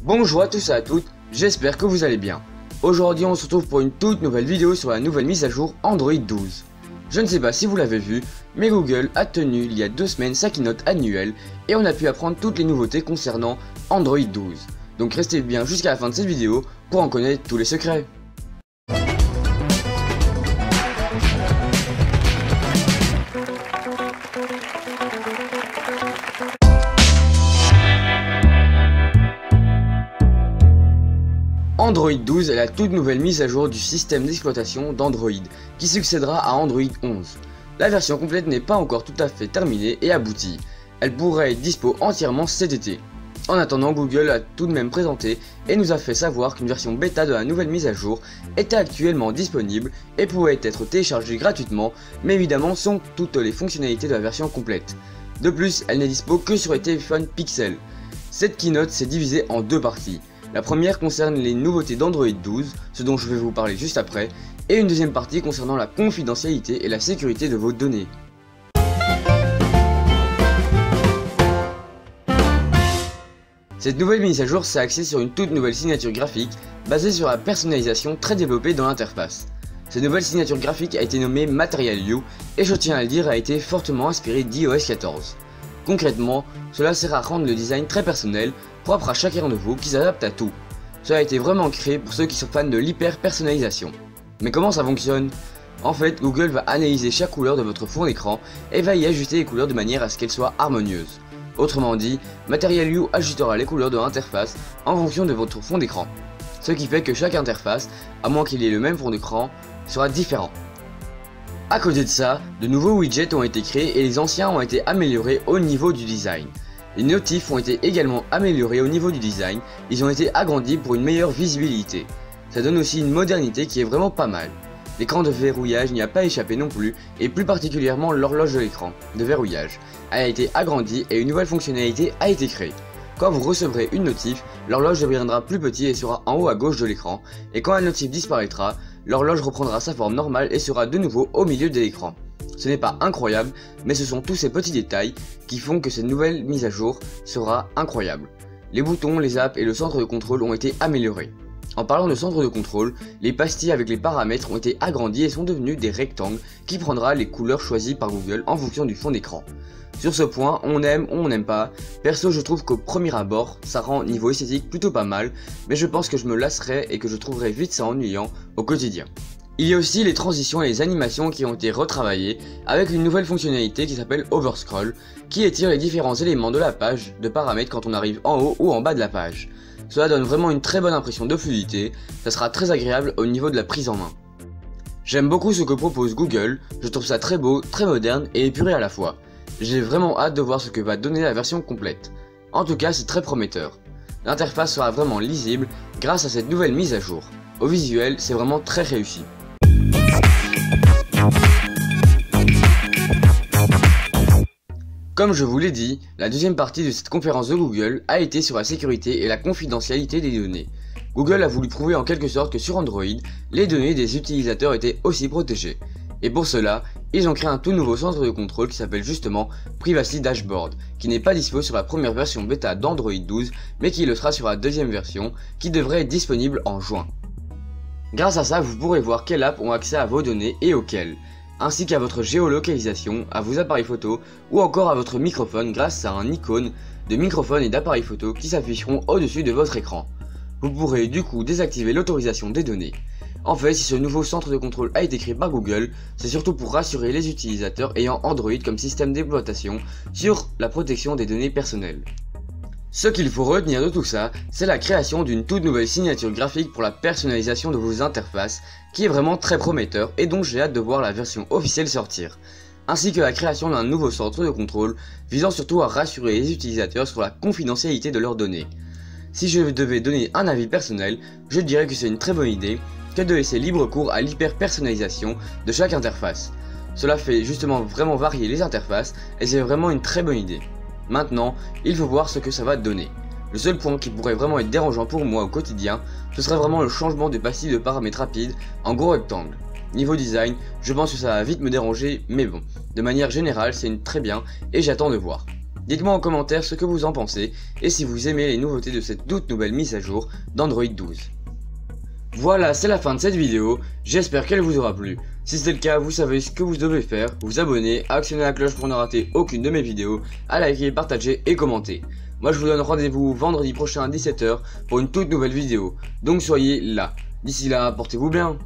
Bonjour à tous et à toutes, j'espère que vous allez bien. Aujourd'hui on se retrouve pour une toute nouvelle vidéo sur la nouvelle mise à jour Android 12. Je ne sais pas si vous l'avez vu, mais Google a tenu il y a 2 semaines sa keynote annuelle et on a pu apprendre toutes les nouveautés concernant Android 12. Donc restez bien jusqu'à la fin de cette vidéo pour en connaître tous les secrets. Android 12 est la toute nouvelle mise à jour du système d'exploitation d'Android, qui succédera à Android 11. La version complète n'est pas encore tout à fait terminée et aboutie. Elle pourrait être dispo entièrement cet été. En attendant, Google a tout de même présenté et nous a fait savoir qu'une version bêta de la nouvelle mise à jour était actuellement disponible et pouvait être téléchargée gratuitement, mais évidemment sans toutes les fonctionnalités de la version complète. De plus, elle n'est dispo que sur les téléphones Pixel. Cette keynote s'est divisée en 2 parties. La première concerne les nouveautés d'Android 12, ce dont je vais vous parler juste après, et une deuxième partie concernant la confidentialité et la sécurité de vos données. Cette nouvelle mise à jour s'est axée sur une toute nouvelle signature graphique basée sur la personnalisation très développée dans l'interface. Cette nouvelle signature graphique a été nommée Material You et je tiens à le dire a été fortement inspirée d'iOS 14. Concrètement, cela sert à rendre le design très personnel, propre à chacun de vous qui s'adapte à tout. Cela a été vraiment créé pour ceux qui sont fans de l'hyper personnalisation. Mais comment ça fonctionne? En fait, Google va analyser chaque couleur de votre fond d'écran et va y ajuster les couleurs de manière à ce qu'elles soient harmonieuses. Autrement dit, Material You ajustera les couleurs de l'interface en fonction de votre fond d'écran. Ce qui fait que chaque interface, à moins qu'il ait le même fond d'écran, sera différent. À côté de ça, de nouveaux widgets ont été créés et les anciens ont été améliorés au niveau du design. Les notifs ont été également améliorés au niveau du design, ils ont été agrandis pour une meilleure visibilité. Ça donne aussi une modernité qui est vraiment pas mal. L'écran de verrouillage n'y a pas échappé non plus, et plus particulièrement l'horloge de l'écran de verrouillage. Elle a été agrandie et une nouvelle fonctionnalité a été créée. Quand vous recevrez une notif, l'horloge deviendra plus petite et sera en haut à gauche de l'écran, et quand la notif disparaîtra, l'horloge reprendra sa forme normale et sera de nouveau au milieu de l'écran. Ce n'est pas incroyable, mais ce sont tous ces petits détails qui font que cette nouvelle mise à jour sera incroyable. Les boutons, les apps et le centre de contrôle ont été améliorés. En parlant de centre de contrôle, les pastilles avec les paramètres ont été agrandis et sont devenus des rectangles qui prendra les couleurs choisies par Google en fonction du fond d'écran. Sur ce point, on aime ou on n'aime pas. Perso, je trouve qu'au premier abord, ça rend niveau esthétique plutôt pas mal, mais je pense que je me lasserai et que je trouverai vite ça ennuyant au quotidien. Il y a aussi les transitions et les animations qui ont été retravaillées avec une nouvelle fonctionnalité qui s'appelle Overscroll, qui étire les différents éléments de la page de paramètres quand on arrive en haut ou en bas de la page. Cela donne vraiment une très bonne impression de fluidité, ça sera très agréable au niveau de la prise en main. J'aime beaucoup ce que propose Google, je trouve ça très beau, très moderne et épuré à la fois. J'ai vraiment hâte de voir ce que va donner la version complète. En tout cas, c'est très prometteur. L'interface sera vraiment lisible grâce à cette nouvelle mise à jour. Au visuel, c'est vraiment très réussi. Comme je vous l'ai dit, la deuxième partie de cette conférence de Google a été sur la sécurité et la confidentialité des données. Google a voulu prouver en quelque sorte que sur Android, les données des utilisateurs étaient aussi protégées. Et pour cela, ils ont créé un tout nouveau centre de contrôle qui s'appelle justement Privacy Dashboard, qui n'est pas dispo sur la première version bêta d'Android 12, mais qui le sera sur la deuxième version, qui devrait être disponible en juin. Grâce à ça, vous pourrez voir quelles apps ont accès à vos données et auxquelles, ainsi qu'à votre géolocalisation, à vos appareils photo ou encore à votre microphone grâce à un icône de microphone et d'appareil photo qui s'afficheront au-dessus de votre écran. Vous pourrez du coup désactiver l'autorisation des données. En fait, si ce nouveau centre de contrôle a été créé par Google, c'est surtout pour rassurer les utilisateurs ayant Android comme système d'exploitation sur la protection des données personnelles. Ce qu'il faut retenir de tout ça, c'est la création d'une toute nouvelle signature graphique pour la personnalisation de vos interfaces, qui est vraiment très prometteur et dont j'ai hâte de voir la version officielle sortir, ainsi que la création d'un nouveau centre de contrôle visant surtout à rassurer les utilisateurs sur la confidentialité de leurs données. Si je devais donner un avis personnel, je dirais que c'est une très bonne idée que de laisser libre cours à l'hyper personnalisation de chaque interface. Cela fait justement vraiment varier les interfaces et c'est vraiment une très bonne idée. Maintenant, il faut voir ce que ça va donner. Le seul point qui pourrait vraiment être dérangeant pour moi au quotidien, ce serait vraiment le changement de pastille de paramètres rapides en gros rectangle. Niveau design, je pense que ça va vite me déranger, mais bon, de manière générale c'est très bien et j'attends de voir. Dites-moi en commentaire ce que vous en pensez et si vous aimez les nouveautés de cette toute nouvelle mise à jour d'Android 12. Voilà, c'est la fin de cette vidéo, j'espère qu'elle vous aura plu. Si c'est le cas, vous savez ce que vous devez faire, vous abonner, actionner la cloche pour ne rater aucune de mes vidéos, à liker, partager et commenter. Moi je vous donne rendez-vous vendredi prochain à 17 h pour une toute nouvelle vidéo, donc soyez là. D'ici là, portez-vous bien.